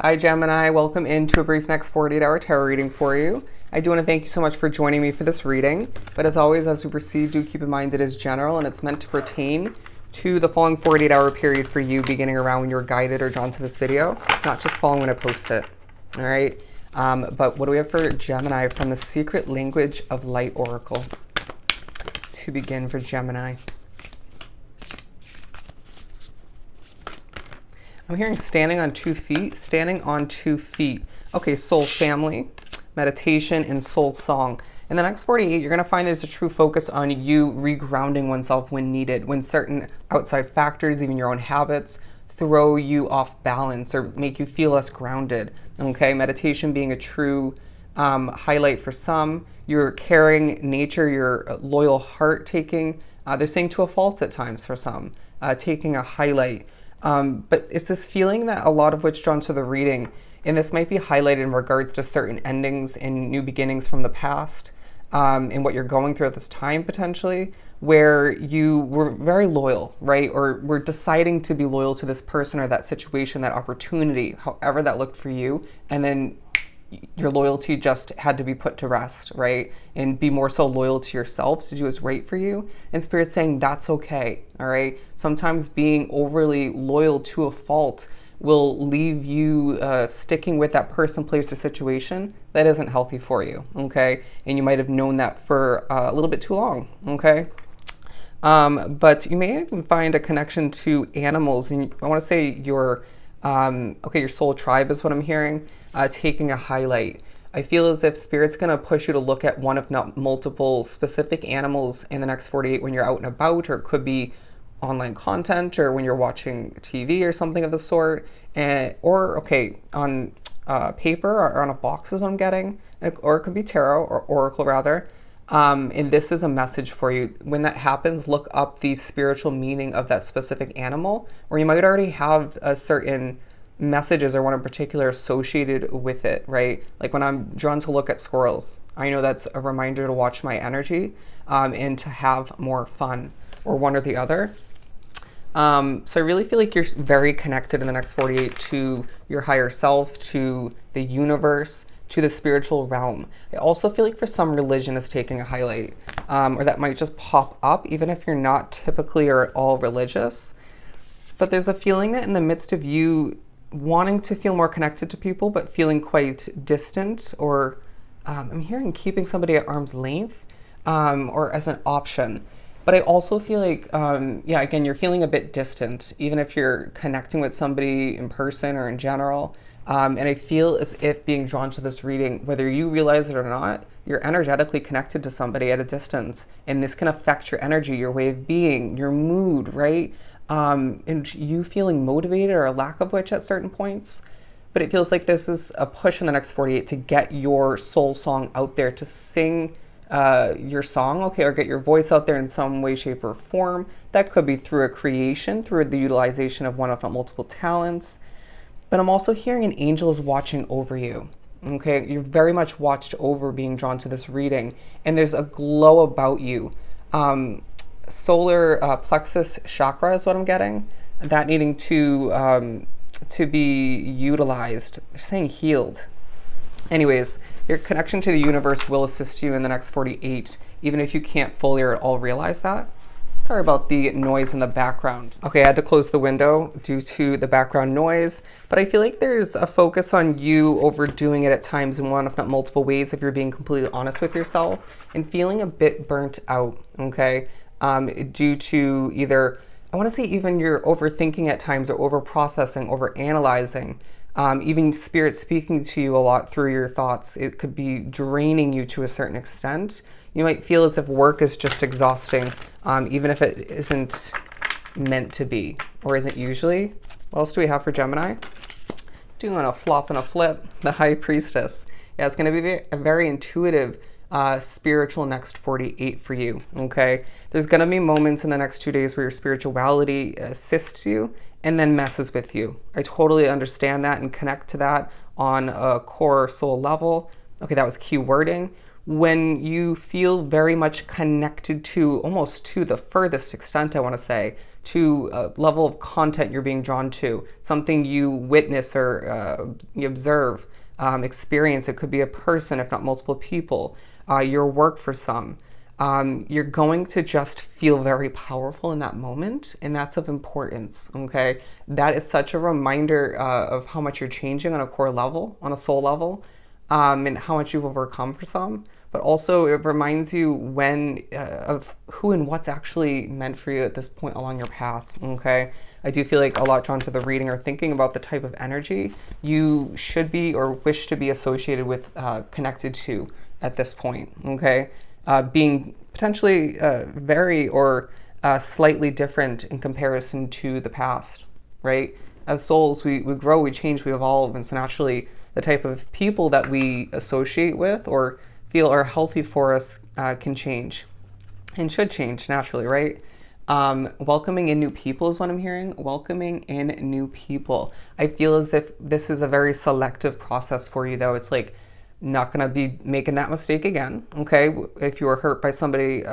Hi Gemini, welcome into a brief next 48-hour tarot reading for you. I do want to thank you so much for joining me for this reading, but as always, as we proceed, do keep in mind it is general and it's meant to pertain to the following 48-hour period for you, beginning around when you're guided or drawn to this video, not just following when I post it. All right, but what do we have for Gemini from the Secret Language of Light Oracle to begin for Gemini? I'm hearing standing on 2 feet, standing on 2 feet. Okay, soul family, meditation, and soul song. In the next 48, you're going to find there's a true focus on you regrounding oneself when needed, when certain outside factors, even your own habits, throw you off balance or make you feel less grounded. Okay, meditation being a true highlight for some, your caring nature, your loyal heart taking, they're saying to a fault at times for some, taking a highlight. But it's this feeling that a lot of which drawn to the reading, and this might be highlighted in regards to certain endings and new beginnings from the past, and what you're going through at this time potentially, where you were very loyal, right? Or were deciding to be loyal to this person or that situation, that opportunity, however that looked for you, and then your loyalty just had to be put to rest, right? And be more so loyal to yourself to do what's right for you. And Spirit's saying that's okay, all right? Sometimes being overly loyal to a fault will leave you sticking with that person, place, or situation that isn't healthy for you, okay? And you might have known that for a little bit too long, okay? But you may even find a connection to animals, and I want to say your your soul tribe is what I'm hearing, taking a highlight. I feel as if Spirit's going to push you to look at one, if not multiple, specific animals in the next 48 when you're out and about, or it could be online content, or when you're watching TV or something of the sort, on paper or on a box is what I'm getting, or it could be tarot or oracle rather. And this is a message for you. When that happens, look up the spiritual meaning of that specific animal, or you might already have a certain messages or one in particular associated with it, right? Like when I'm drawn to look at squirrels, I know that's a reminder to watch my energy and to have more fun, or one or the other. So I really feel like you're very connected in the next 48 to your higher self, to the universe, to the spiritual realm. I also feel like for some, religion is taking a highlight, or that might just pop up, even if you're not typically or at all religious. But there's a feeling that in the midst of you wanting to feel more connected to people, but feeling quite distant, or I'm hearing keeping somebody at arm's length, or as an option. But I also feel like, again, you're feeling a bit distant, even if you're connecting with somebody in person or in general. And I feel as if being drawn to this reading, whether you realize it or not, you're energetically connected to somebody at a distance. And this can affect your energy, your way of being, your mood, right? And you feeling motivated, or a lack of which at certain points. But it feels like this is a push in the next 48 to get your soul song out there, to sing your song, okay, or get your voice out there in some way, shape, or form. That could be through a creation, through the utilization of one, if not multiple talents. But I'm also hearing an angel is watching over you. Okay, you're very much watched over being drawn to this reading, and there's a glow about you. Solar plexus chakra is what I'm getting. That needing to be utilized. They're saying healed. Anyways, your connection to the universe will assist you in the next 48, even if you can't fully or at all realize that. Sorry about the noise in the background. Okay, I had to close the window due to the background noise, but I feel like there's a focus on you overdoing it at times in one, if not multiple ways, if you're being completely honest with yourself, and feeling a bit burnt out, okay? Due to either, I want to say even you're overthinking at times, or over-processing, over-analyzing, even Spirit speaking to you a lot through your thoughts. It could be draining you to a certain extent. You might feel as if work is just exhausting, even if it isn't meant to be, or isn't usually. What else do we have for Gemini? Doing a flop and a flip, the High Priestess. Yeah, it's going to be a very intuitive, spiritual next 48 for you, okay? There's going to be moments in the next 2 days where your spirituality assists you and then messes with you. I totally understand that and connect to that on a core soul level. Okay, that was key wording. When you feel very much connected to, almost to the furthest extent, I want to say, to a level of content you're being drawn to, something you witness or you observe, experience. It could be a person, if not multiple people, your work for some. You're going to just feel very powerful in that moment, and that's of importance, okay? That is such a reminder of how much you're changing on a core level, on a soul level, and how much you've overcome for some. But also it reminds you of who and what's actually meant for you at this point along your path, okay? I do feel like a lot drawn to the reading or thinking about the type of energy you should be or wish to be associated with, connected to at this point, okay? Being potentially very or slightly different in comparison to the past, right? As souls, we grow, we change, we evolve, and so naturally the type of people that we associate with or feel are healthy for us can change and should change naturally, right? Welcoming in new people is what I'm hearing. Welcoming in new people. I feel as if this is a very selective process for you, though. It's like not going to be making that mistake again, okay? If you were hurt by somebody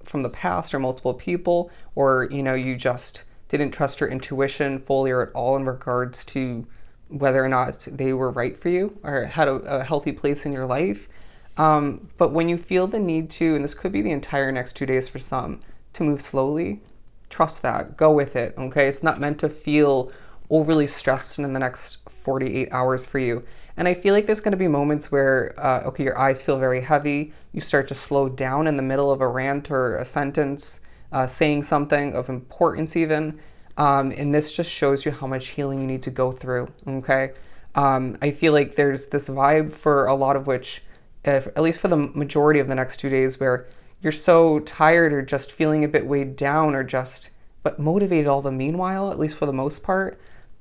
from the past or multiple people, or, you know, you just didn't trust your intuition fully or at all in regards to whether or not they were right for you or had a healthy place in your life. But when you feel the need to, and this could be the entire next 2 days for some, to move slowly, trust that, go with it, okay? It's not meant to feel overly stressed in the next 48 hours for you. And I feel like there's going to be moments where, okay, your eyes feel very heavy. You start to slow down in the middle of a rant or a sentence, saying something of importance even. And this just shows you how much healing you need to go through, okay? I feel like there's this vibe for a lot of which, at least for the majority of the next 2 days, where you're so tired or just feeling a bit weighed down or just, but motivated all the meanwhile, at least for the most part,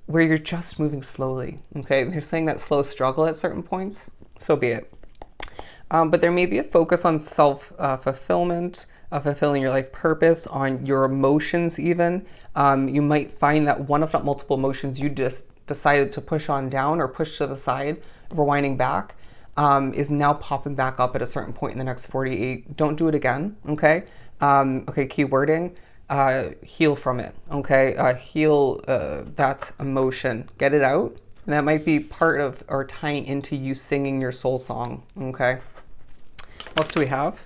where you're just moving slowly, okay? They're saying that slow struggle at certain points, so be it. But there may be a focus on self-fulfillment, fulfilling your life purpose, on your emotions even. You might find that one, if not multiple emotions you just decided to push on down or push to the side, rewinding back, is now popping back up at a certain point in the next 48. Don't do it again, okay? Okay, key wording. Heal from it, okay? Heal that emotion, get it out. And that might be part of or tying into you singing your soul song, okay? What else do we have?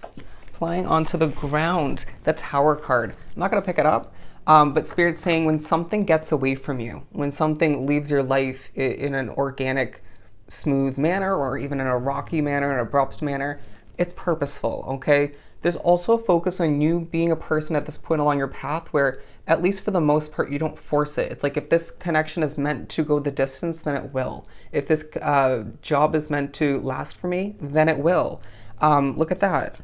Flying onto the ground, the Tower card. I'm not gonna pick it up, but Spirit's saying when something gets away from you, when something leaves your life in an organic, smooth manner, or even in a rocky manner, an abrupt manner, it's purposeful, okay? There's also a focus on you being a person at this point along your path where, at least for the most part, you don't force it. It's like if this connection is meant to go the distance, then it will. If this job is meant to last for me, then it will. Look at that.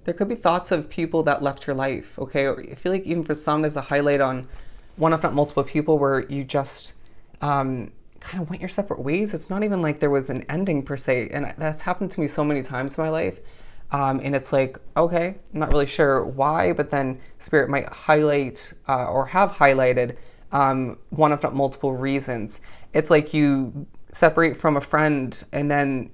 There could be thoughts of people that left your life, okay? I feel like even for some, there's a highlight on one, if not multiple people, where you just kind of went your separate ways. It's not even like there was an ending per se, and that's happened to me so many times in my life. And it's like, okay, I'm not really sure why, but then Spirit might highlight or have highlighted one, if not multiple reasons. It's like you separate from a friend and then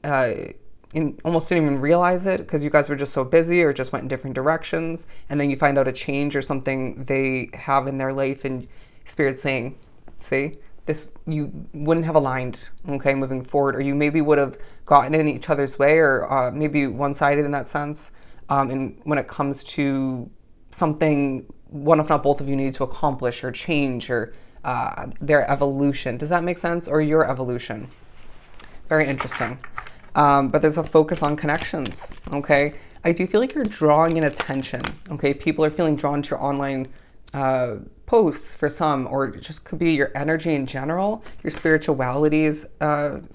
almost didn't even realize it because you guys were just so busy or just went in different directions. And then you find out a change or something they have in their life, and Spirit's saying, see? This, you wouldn't have aligned, okay, moving forward, or you maybe would have gotten in each other's way, or maybe one-sided in that sense. And when it comes to something, one if not both of you need to accomplish or change, or their evolution. Does that make sense? Or your evolution? Very interesting. But there's a focus on connections, okay? I do feel like you're drawing in attention, okay? People are feeling drawn to your online posts for some, or it just could be your energy in general. Your spirituality is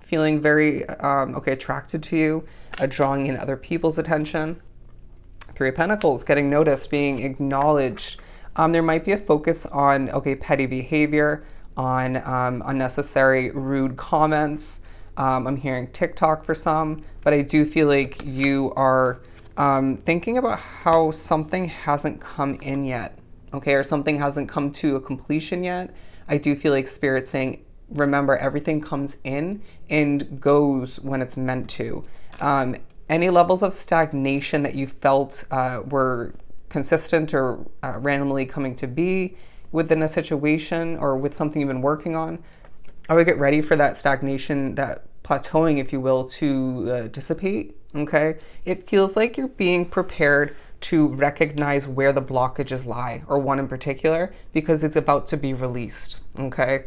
feeling very attracted to you, drawing in other people's attention. Three of Pentacles, getting noticed, being acknowledged. There might be a focus on petty behavior, on unnecessary rude comments. I'm hearing TikTok for some, but I do feel like you are thinking about how something hasn't come in yet. Okay, or something hasn't come to a completion yet. I do feel like Spirit's saying, remember, everything comes in and goes when it's meant to. Any levels of stagnation that you felt were consistent or randomly coming to be, within a situation or with something you've been working on, I would get ready for that stagnation, that plateauing, if you will, to dissipate. Okay. It feels like you're being prepared to recognize where the blockages lie, or one in particular, because it's about to be released. Okay.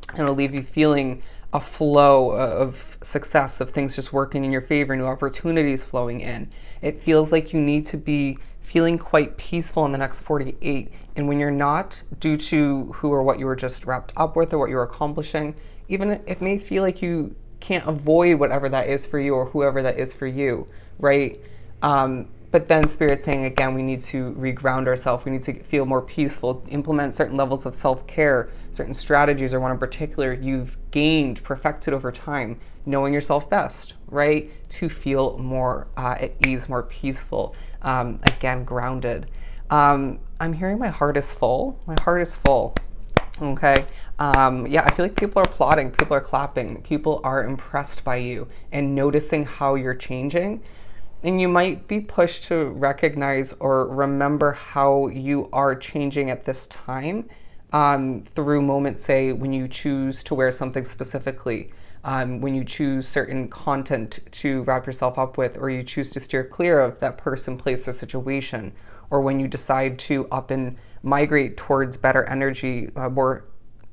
And it'll leave you feeling a flow of success, of things just working in your favor, new opportunities flowing in. It feels like you need to be feeling quite peaceful in the next 48. And when you're not, due to who or what you were just wrapped up with or what you were accomplishing, even it may feel like you can't avoid whatever that is for you or whoever that is for you, right? But then Spirit's saying, again, we need to reground ourselves. We need to feel more peaceful, implement certain levels of self-care, certain strategies, or one in particular you've gained, perfected over time, knowing yourself best, right? To feel more at ease, more peaceful, again, grounded. I'm hearing my heart is full. My heart is full. Okay. Yeah, I feel like people are applauding, people are clapping, people are impressed by you and noticing how you're changing. And you might be pushed to recognize or remember how you are changing at this time, through moments, say, when you choose to wear something specifically, when you choose certain content to wrap yourself up with, or you choose to steer clear of that person, place, or situation, or when you decide to up and migrate towards better energy more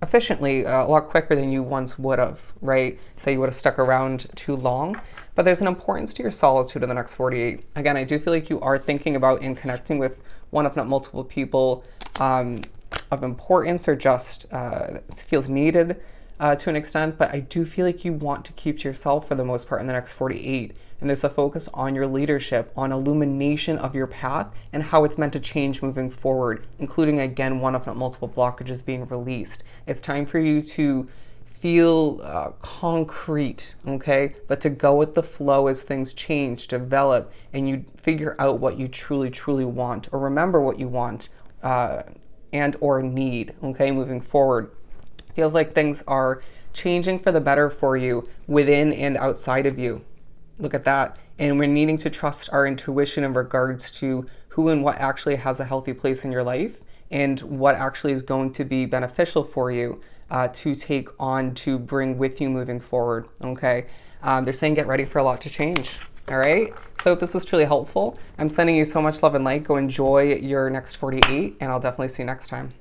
efficiently, a lot quicker than you once would have, right? Say you would have stuck around too long. But there's an importance to your solitude in the next 48. Again, I do feel like you are thinking about and connecting with one, if not multiple people of importance, or just it feels needed to an extent. But I do feel like you want to keep to yourself for the most part in the next 48. And there's a focus on your leadership, on illumination of your path and how it's meant to change moving forward, including, again, one, if not multiple blockages being released. It's time for you to feel concrete, okay? But to go with the flow as things change, develop, and you figure out what you truly, truly want, or remember what you want and or need, okay, moving forward. Feels like things are changing for the better for you within and outside of you. Look at that. And we're needing to trust our intuition in regards to who and what actually has a healthy place in your life and what actually is going to be beneficial for you to take on, to bring with you moving forward, okay? They're saying get ready for a lot to change, all right? So I hope this was truly helpful. I'm sending you so much love and light. Go enjoy your next 48, and I'll definitely see you next time.